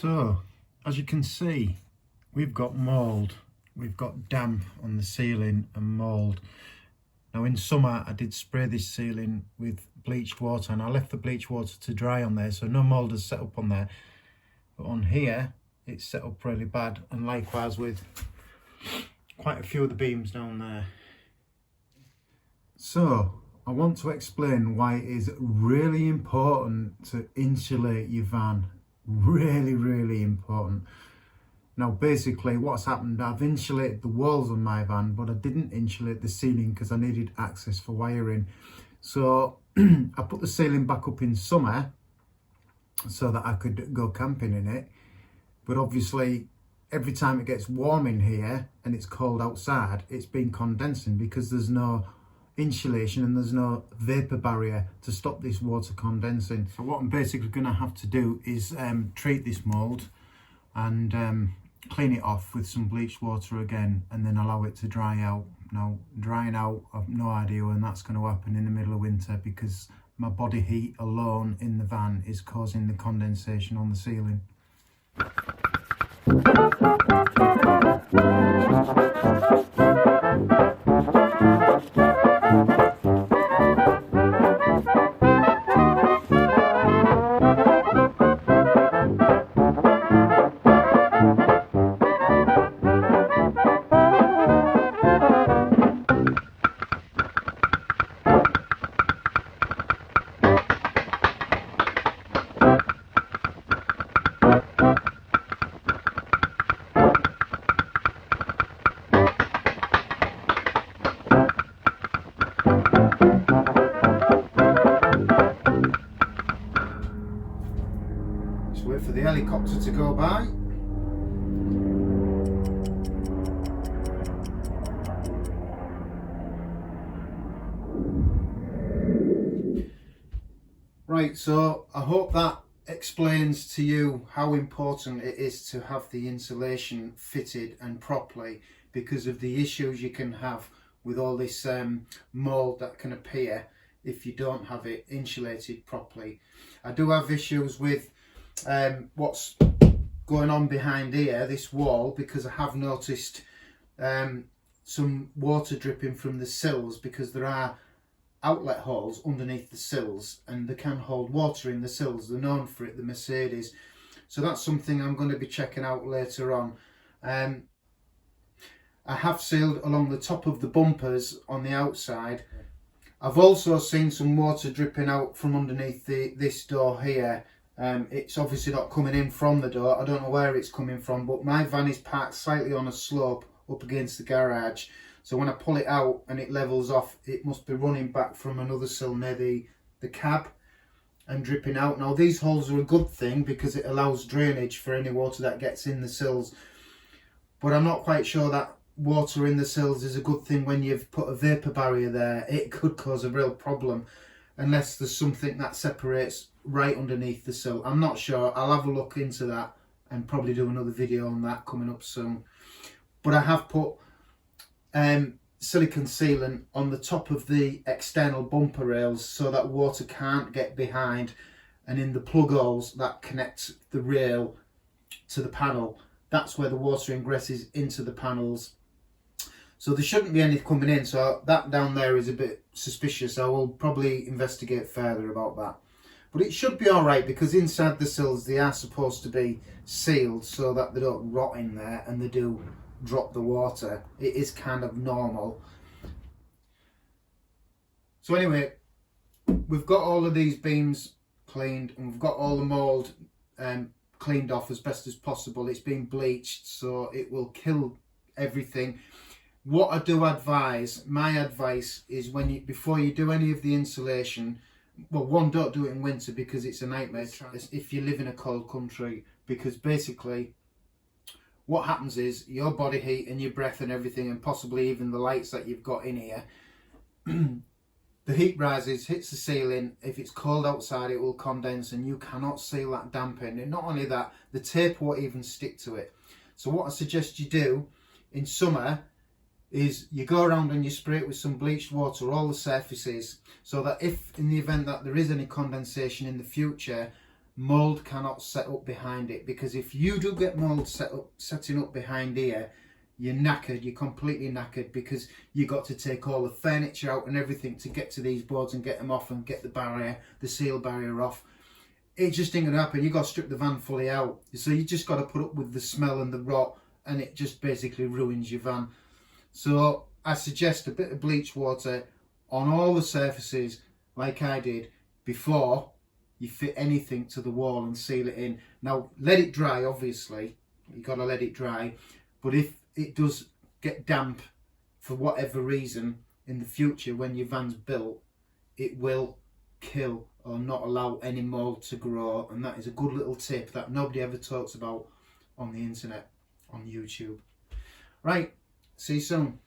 So, as you can see, we've got mould, we've got damp on the ceiling and mould. Now in summer I did spray this ceiling with bleached water and I left the bleached water to dry on there, so no mould has set up on there. But on here it's set up really bad, and likewise with quite a few of the beams down there. So I want to explain why it is really important to insulate your van. Really important. Now basically what's happened, I've insulated the walls on my van, but I didn't insulate the ceiling because I needed access for wiring. So I put the ceiling back up in summer so that I could go camping in it. But obviously every time it gets warm in here and it's cold outside, it's been condensing because there's no insulation and there's no vapor barrier to stop this water condensing. So what I'm basically going to have to do is treat this mould and clean it off with some bleached water again, and then allow it to dry out. Now drying out, I've no idea when that's going to happen in the middle of winter, because my body heat alone in the van is causing the condensation on the ceiling. Wait for the helicopter to go by. Right, so I hope that explains to you how important it is to have the insulation fitted and properly, because of the issues you can have with all this mould that can appear if you don't have it insulated properly. I do have issues with what's going on behind here, this wall, because I have noticed some water dripping from the sills, because there are outlet holes underneath the sills and they can hold water in the sills. They're known for it, the Mercedes. So that's something I'm going to be checking out later on. I have sealed along the top of the bumpers on the outside. I've also seen some water dripping out from underneath this door here. It's obviously not coming in from the door. I don't know where it's coming from, but my van is parked slightly on a slope up against the garage. So when I pull it out and it levels off, it must be running back from another sill near the cab and dripping out. Now these holes are a good thing because it allows drainage for any water that gets in the sills. But I'm not quite sure that water in the sills is a good thing when you've put a vapor barrier there. It could cause a real problem unless there's something that separates right underneath the sill. I'm not sure. I'll have a look into that and probably do another video on that coming up soon. But I have put silicone sealant on the top of the external bumper rails so that water can't get behind, and in the plug holes that connect the rail to the panel, that's where the water ingresses into the panels. So there shouldn't be any coming in, so that down there is a bit suspicious. I will probably investigate further about that. But it should be alright, because inside the sills they are supposed to be sealed so that they don't rot in there and they do drop the water. It is kind of normal. So anyway, we've got all of these beams cleaned and we've got all the mould cleaned off as best as possible. It's been bleached so it will kill everything. What I do advise, my advice is, before you do any of the insulation, well, one, don't do it in winter because it's a nightmare if you live in a cold country, because basically what happens is your body heat and your breath and everything, and possibly even the lights that you've got in here, the heat rises, hits the ceiling. If it's cold outside, it will condense and you cannot seal that damp in. And not only that, the tape won't even stick to it. So what I suggest you do in summer is you go around and you spray it with some bleached water all the surfaces, so that if in the event that there is any condensation in the future, mould cannot set up behind it, because if you do get mould setting up behind here, you're knackered, you're completely knackered, because you got to take all the furniture out and everything to get to these boards and get them off and get the barrier, the seal barrier off. It just ain't gonna happen. You got to strip the van fully out, so you just got to put up with the smell and the rot, and it just basically ruins your van. So I suggest a bit of bleach water on all the surfaces, like I did, before you fit anything to the wall and seal it in. Now let it dry, obviously, you got to let it dry, but if it does get damp for whatever reason in the future when your van's built, it will kill or not allow any mould to grow. And that is a good little tip that nobody ever talks about on the internet, on YouTube. Right, see you soon.